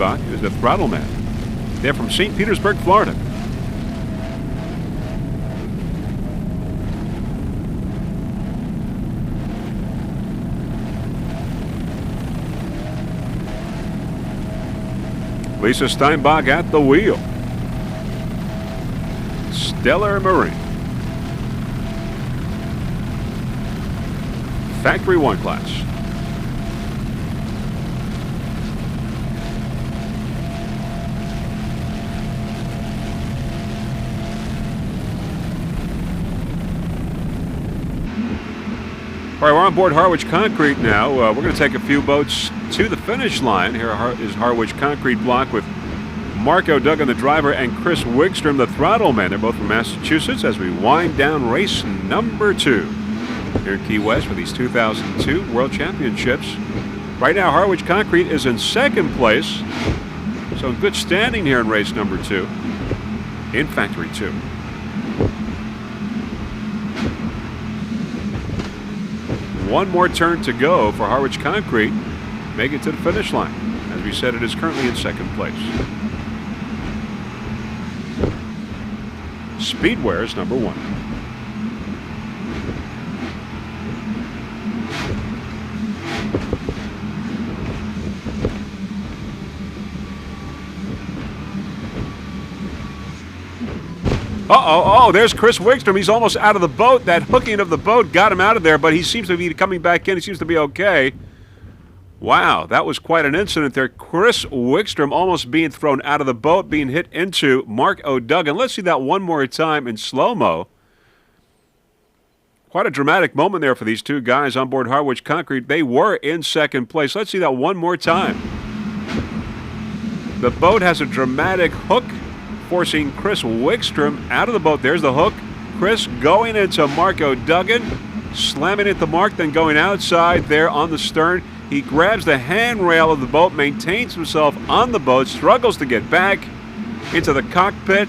Steinbach is the throttle man. They're from St. Petersburg, Florida. Lisa Steinbach at the wheel. Stellar Marine. Factory 1 class. All right, we're on board Harwich Concrete now. We're going to take a few boats to the finish line. Here is Harwich Concrete block with Marco Duggan, the driver, and Chris Wigstrom, the throttle man. They're both from Massachusetts as we wind down race number 2 here in Key West for these 2002 World Championships. Right now, Harwich Concrete is in second place, so in good standing here in race number 2 in Factory 2. One more turn to go for Harwich Concrete. Make it to the finish line. As we said, it is currently in second place. Speedwares number 1. Oh, there's Chris Wigstrom. He's almost out of the boat. That hooking of the boat got him out of there, but he seems to be coming back in. He seems to be okay. Wow, that was quite an incident there. Chris Wigstrom almost being thrown out of the boat, being hit into Mark O'Duggan. Let's see that one more time in slow-mo. Quite a dramatic moment there for these two guys on board Harwich Concrete. They were in second place. Let's see that one more time. The boat has a dramatic hook, forcing Chris Wigstrom out of the boat. There's the hook. Chris going into Mark O'Duggan, slamming at the mark, then going outside there on the stern. He grabs the handrail of the boat, maintains himself on the boat, struggles to get back into the cockpit,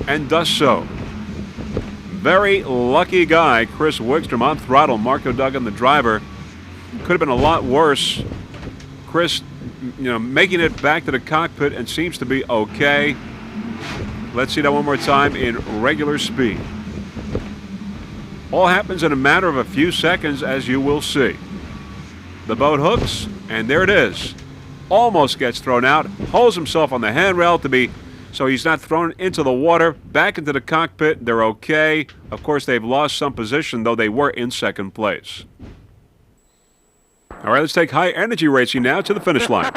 and does so. Very lucky guy, Chris Wigstrom on throttle. Mark O'Duggan, the driver. Could have been a lot worse. Chris, making it back to the cockpit and seems to be okay. Let's see that one more time in regular speed. All happens in a matter of a few seconds, as you will see. The boat hooks, and there it is. Almost gets thrown out, holds himself on the handrail so he's not thrown into the water, back into the cockpit. They're okay. Of course, they've lost some position, though they were in second place. All right, let's take high energy racing now to the finish line.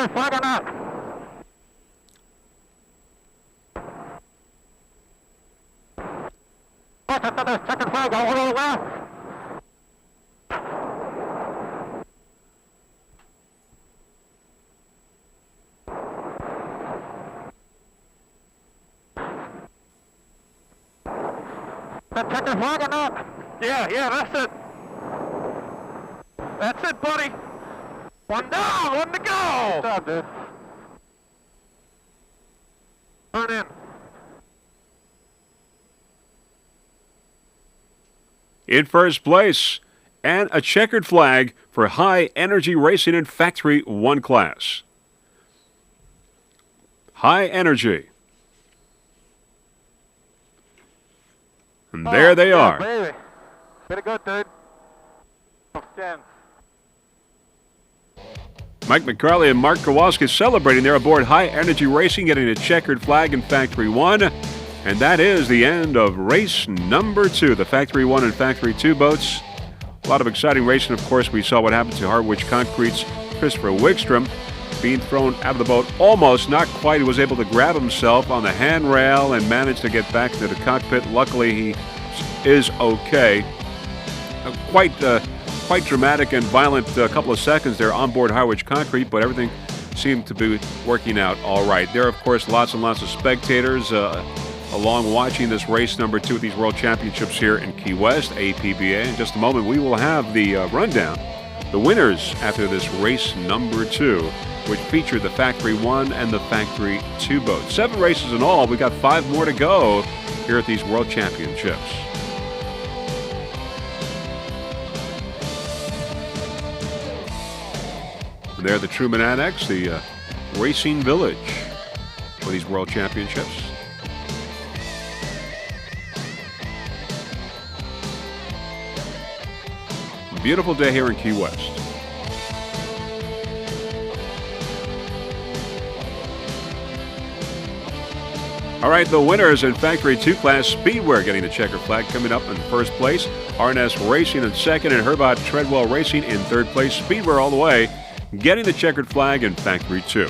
Second flag all the way left. That second flag or not? Yeah, that's it. That's it, buddy. One down, one to go. Good job, dude. Turn in. In first place, and a checkered flag for high energy racing in Factory 1 class. High energy. And there they are. Baby. Pretty good, dude. Stand. Mike McCarley and Mark Kowalski celebrating there aboard High Energy Racing, getting a checkered flag in Factory 1. And that is the end of race number 2, the Factory 1 and Factory 2 boats. A lot of exciting racing, of course. We saw what happened to Harwich Concrete's Christopher Wigstrom being thrown out of the boat. Almost, not quite. He was able to grab himself on the handrail and managed to get back to the cockpit. Luckily, he is okay. Quite dramatic and violent couple of seconds there on board Harwich Concrete, but everything seemed to be working out all right. There are, of course, lots and lots of spectators along watching this race number 2 of these World Championships here in Key West, APBA. In just a moment, we will have the rundown, the winners after this race number 2, which featured the Factory 1 and the Factory 2 boats. 7 races in all. We got 5 more to go here at these World Championships. There, the Truman Annex, the Racing Village for these World Championships. Beautiful day here in Key West. All right, the winners in Factory 2 class Speedwear getting the checkered flag coming up in first place. RNS Racing in second, and Herbot Treadwell Racing in third place. Speedwear all the way, getting the checkered flag in Factory 2.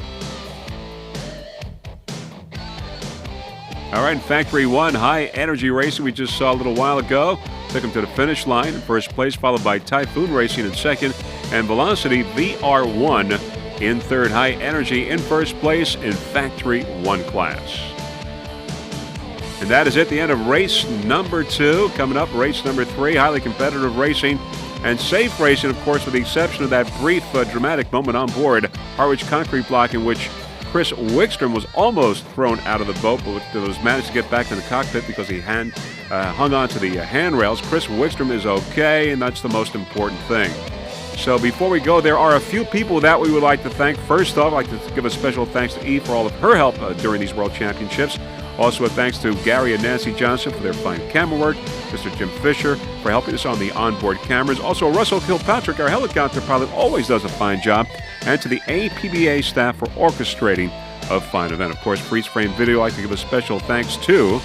All right, in Factory 1, High Energy Racing we just saw a little while ago. Took him to the finish line in first place, followed by Typhoon Racing in second, and Velocity VR1 in third. High Energy in first place in Factory 1 class. And that is it, the end of race number 2. Coming up, race number 3, highly competitive racing and safe racing, of course, with the exception of that brief, dramatic moment on board Harwich Concrete Block in which Chris Wickstrom was almost thrown out of the boat, but was managed to get back in the cockpit because he hung on to the handrails. Chris Wickstrom is okay, and that's the most important thing. So before we go, there are a few people that we would like to thank. First off, I'd like to give a special thanks to Eve for all of her help during these World Championships. Also a thanks to Gary and Nancy Johnson for their fine camera work, Mr. Jim Fisher for helping us on the onboard cameras. Also Russell Kilpatrick, our helicopter pilot, always does a fine job. And to the APBA staff for orchestrating a fine event. Of course, Freeze Frame Video, I'd like to give a special thanks to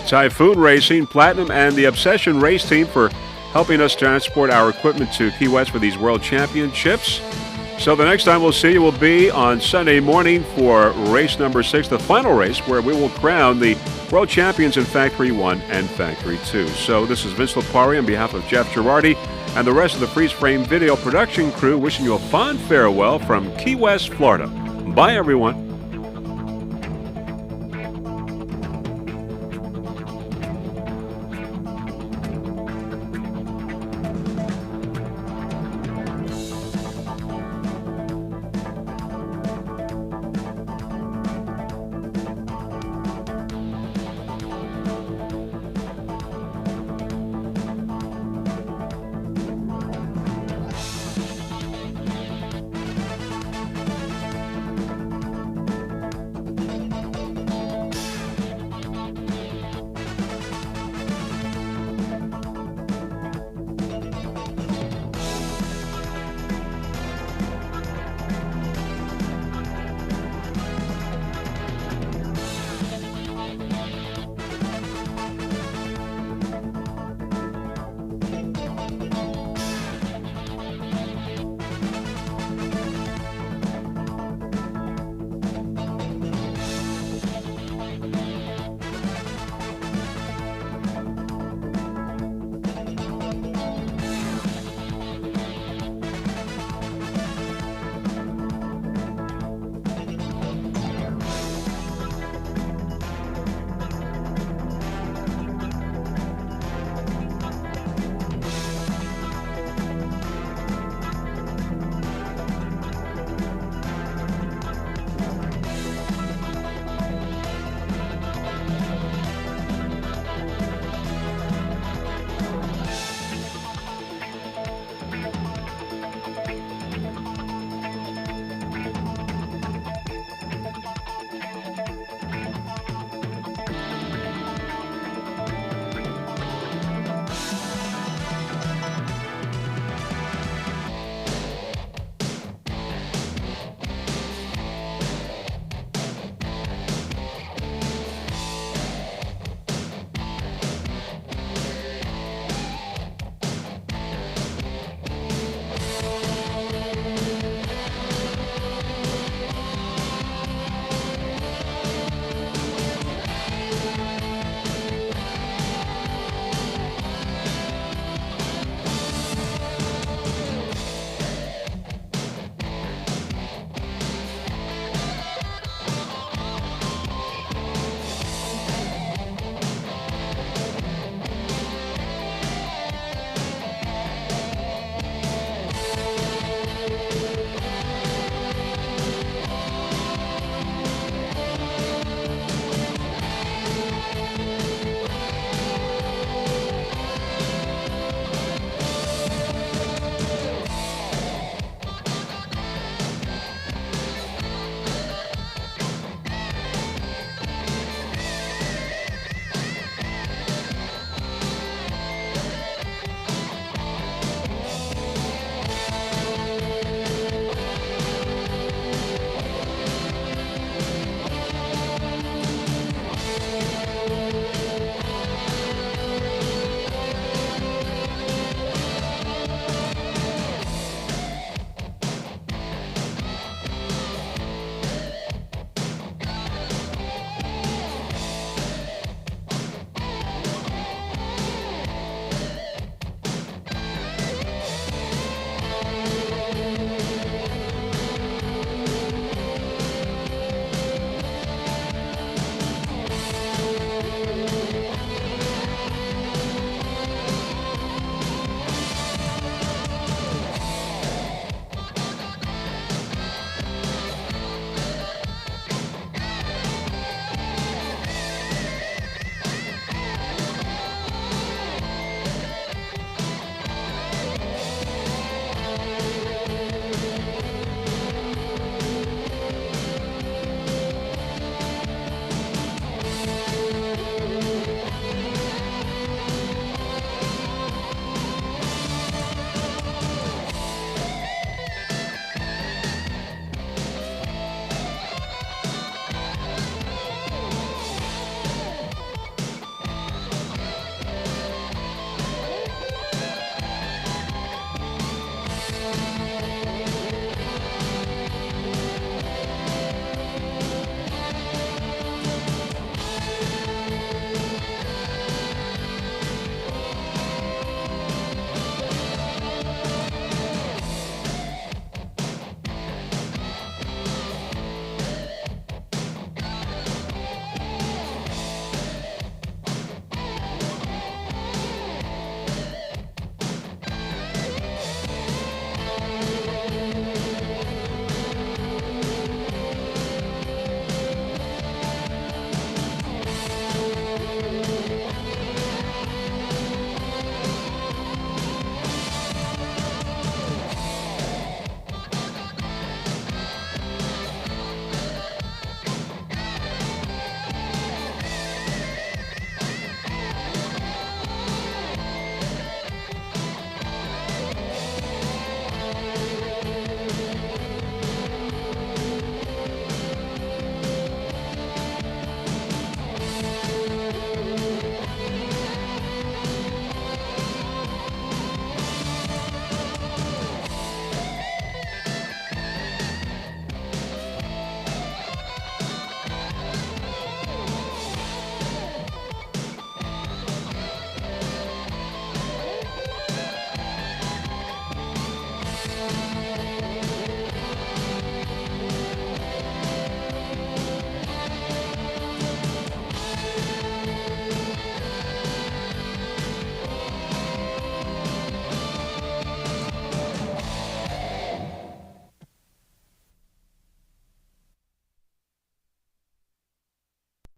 Typhoon Racing, Platinum, and the Obsession Race Team for helping us transport our equipment to Key West for these World Championships. So the next time we'll see you will be on Sunday morning for race number 6, the final race, where we will crown the World Champions in Factory 1 and Factory 2. So this is Vince Lopari on behalf of Jeff Girardi and the rest of the Freeze Frame Video production crew wishing you a fond farewell from Key West, Florida. Bye, everyone.